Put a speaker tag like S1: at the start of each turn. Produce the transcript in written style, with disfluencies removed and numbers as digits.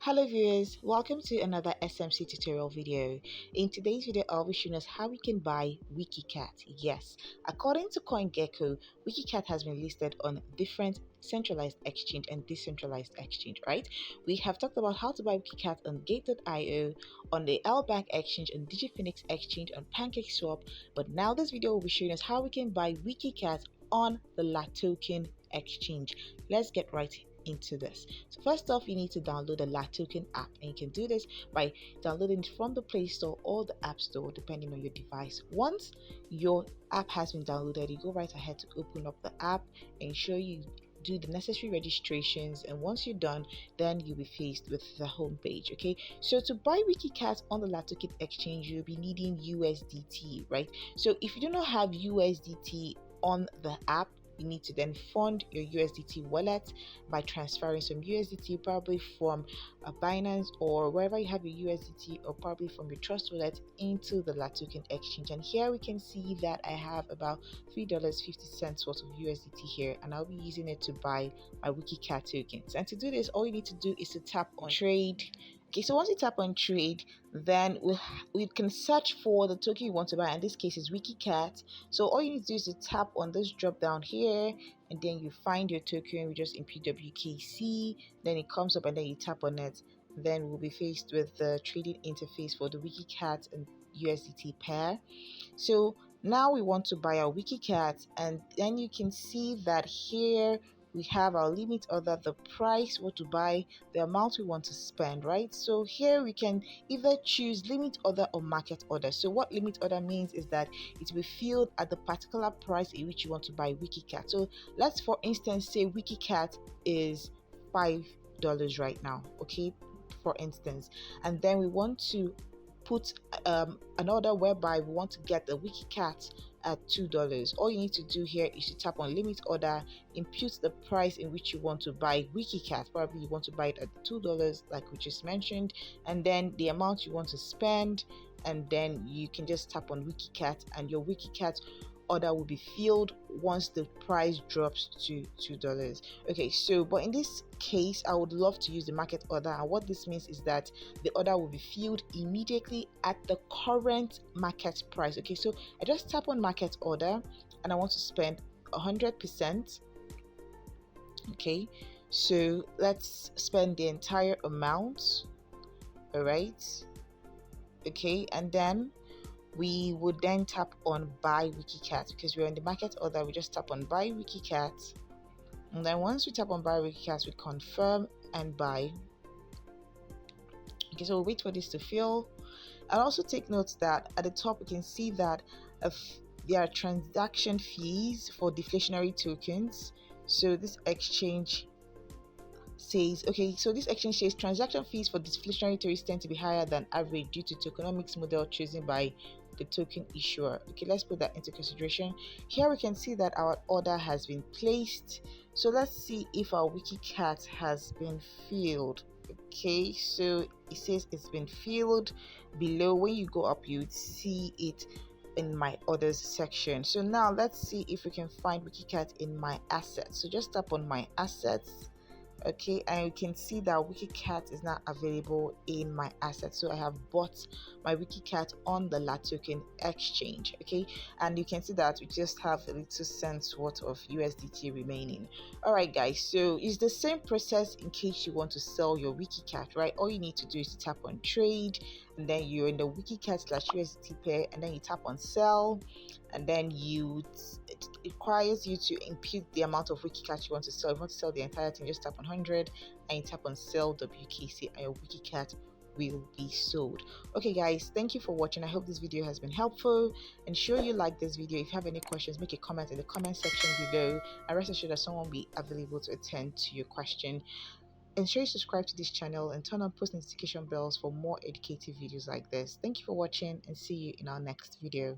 S1: Hello viewers, welcome to another SMC tutorial video. In today's video, I'll be showing us how we can buy Wiki Cat. Yes, according to CoinGecko, Wiki Cat has been listed on different centralized exchange and decentralized exchange, right? We have talked about how to buy Wiki Cat on Gate.io, on the LBank exchange, on DigiPhoenix exchange, on PancakeSwap, but now this video will be showing us how we can buy Wiki Cat on the Latoken exchange. Let's get right into this. So first off, you need to download the Latoken app, and you can do this by downloading it from the Play Store or the App Store depending on your device. Once your app has been downloaded, you go right ahead to open up the app, ensure you do the necessary registrations, and once you're done, then you'll be faced with the home page. Okay, so to buy WikiCat on the Latoken exchange, you'll be needing USDT, right? So if you do not have USDT on the app, you need to then fund your USDT wallet by transferring some USDT, probably from a Binance or wherever you have your USDT, or probably from your Trust wallet into the Latoken exchange. And here we can see that I have about $3.50 worth of USDT here, and I'll be using it to buy my WikiCat tokens. And to do this, all you need to do is to tap on trade. Okay, so once you tap on trade, then we can search for the token you want to buy. In this case, is WikiCat. So all you need to do is to tap on this drop down here, and then you find your token. We just input WKC, then it comes up, and then you tap on it. Then we'll be faced with the trading interface for the WikiCat and USDT pair. So now we want to buy our WikiCat, and then you can see that here we have our limit order, the price what to buy, the amount we want to spend, right? So here we can either choose limit order or market order. So what limit order means is that it will be filled at the particular price in which you want to buy WikiCat. So let's, for instance, say WikiCat is $5 right now, okay, for instance, and then we want to put an order whereby we want to get the WikiCat at $2. All you need to do here is to tap on limit order, input the price in which you want to buy WikiCat. Probably you want to buy it at $2 like we just mentioned, and then the amount you want to spend, and then you can just tap on WikiCat, and your WikiCat order will be filled once the price drops to $2. Okay, so but in this case, I would love to use the market order, and what this means is that the order will be filled immediately at the current market price. Okay, so I just tap on market order, and I want to spend 100%. Okay, so let's spend the entire amount. All right, okay, and then we would then tap on buy WikiCat because we're in the market order. We just tap on buy WikiCat, and then once we tap on buy WikiCat, we confirm and buy. Okay, so we'll wait for this to fill. I'll also take note that at the top we can see that if there are transaction fees for deflationary tokens. So this exchange says, okay, so this exchange says transaction fees for deflationary tokens tend to be higher than average due to tokenomics model chosen by the token issuer. Okay, let's put that into consideration. Here we can see that our order has been placed. So let's see if our WikiCat has been filled. Okay, so it says it's been filled. Below, when you go up, you would see it in my orders section. So now let's see if we can find WikiCat in my assets. So just tap on my assets. Okay, and you can see that WikiCat is not available in my assets. So I have bought my WikiCat on the Latoken exchange. Okay, and you can see that we just have a little cents worth of USDT remaining. All right, guys, so it's the same process in case you want to sell your WikiCat, right? All you need to do is to tap on trade, and then you're in the WikiCat/USDT pair, and then you tap on sell, and then it requires you to input the amount of WikiCat you want to sell. If you want to sell the entire thing, just tap on 100 and you tap on sell WKC, and your WikiCat will be sold. Okay guys, thank you for watching. I hope this video has been helpful, and sure you like this video. If you have any questions, make a comment in the comment section below, and rest assured that someone will be available to attend to your question. Ensure you subscribe to this channel and turn on post notification bells for more educative videos like this. Thank you for watching, and see you in our next video.